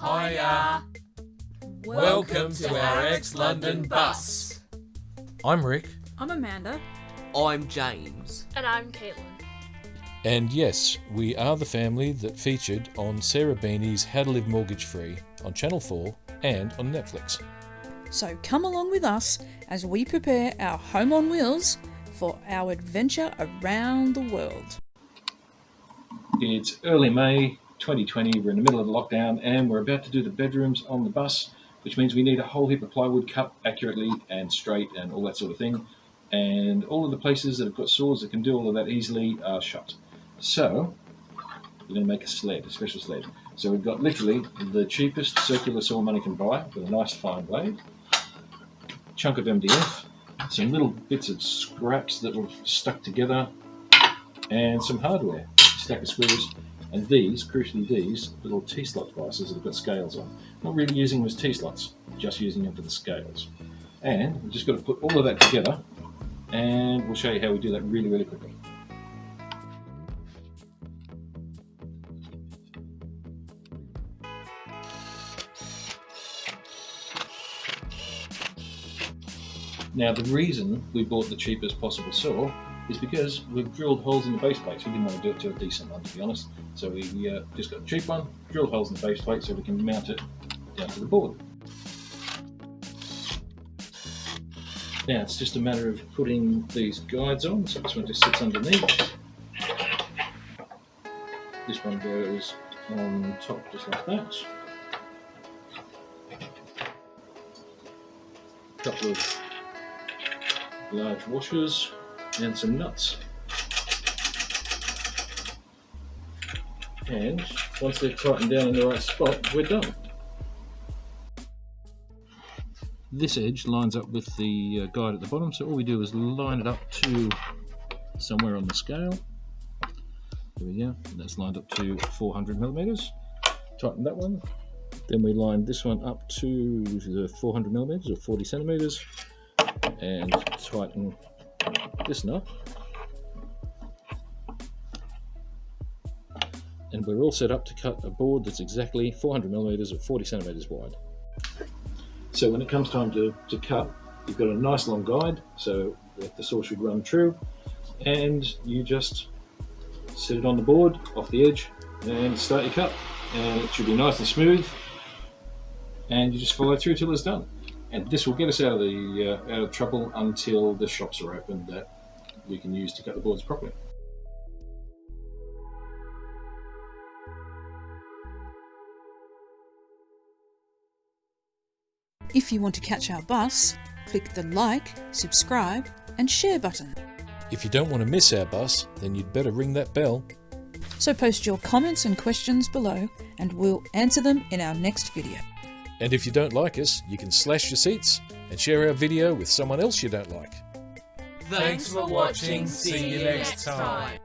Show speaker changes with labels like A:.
A: Hiya! Welcome to our ex-London bus.
B: I'm Rick.
C: I'm Amanda.
D: I'm James.
E: And I'm Caitlin.
B: And yes, we are the family that featured on Sarah Beanie's How to Live Mortgage Free on Channel 4 and on Netflix.
C: So come along with us as we prepare our home on wheels for our adventure around the world.
F: It's early May 2020, we're in the middle of the lockdown and we're about to do the bedrooms on the bus, which means we need a whole heap of plywood cut accurately and straight and all that sort of thing. And all of the places that have got saws that can do all of that easily are shut. So we're going to make a sled, a special sled. So we've got literally the cheapest circular saw money can buy with a nice fine blade, chunk of MDF, some little bits of scraps that were stuck together, and some hardware, a stack of screws, and these, crucially these, little T-slot devices that have got scales on. Not really using them as T-slots, just using them for the scales. And we've just got to put all of that together, and we'll show you how we do that really, really quickly. Now the reason we bought the cheapest possible saw is because we've drilled holes in the base plates. We didn't want to do it to a decent one, to be honest. So we just got a cheap one, drilled holes in the base plate so we can mount it down to the board. Now it's just a matter of putting these guides on. So this one just sits underneath. This one goes on top just like that. A couple of large washers and some nuts. And once they're tightened down in the right spot, we're done. This edge lines up with the guide at the bottom, so all we do is line it up to somewhere on the scale. There we go, and that's lined up to 400 millimeters. Tighten that one. Then we line this one up to the 400 millimeters or 40 centimeters and tighten this nut. And we're all set up to cut a board that's exactly 400 millimeters or 40 centimeters wide. So when it comes time to cut, you've got a nice long guide, so the saw should run true, and you just set it on the board, off the edge, and start your cut. And it should be nice and smooth, and you just follow through till it's done. And this will get us out of trouble until the shops are open that we can use to cut the boards properly.
C: If you want to catch our bus, click the like, subscribe and share button.
B: If you don't want to miss our bus, then you'd better ring that bell.
C: So post your comments and questions below and we'll answer them in our next video.
B: And if you don't like us, you can slash your seats and share our video with someone else you don't like.
A: Thanks for watching. See you next time.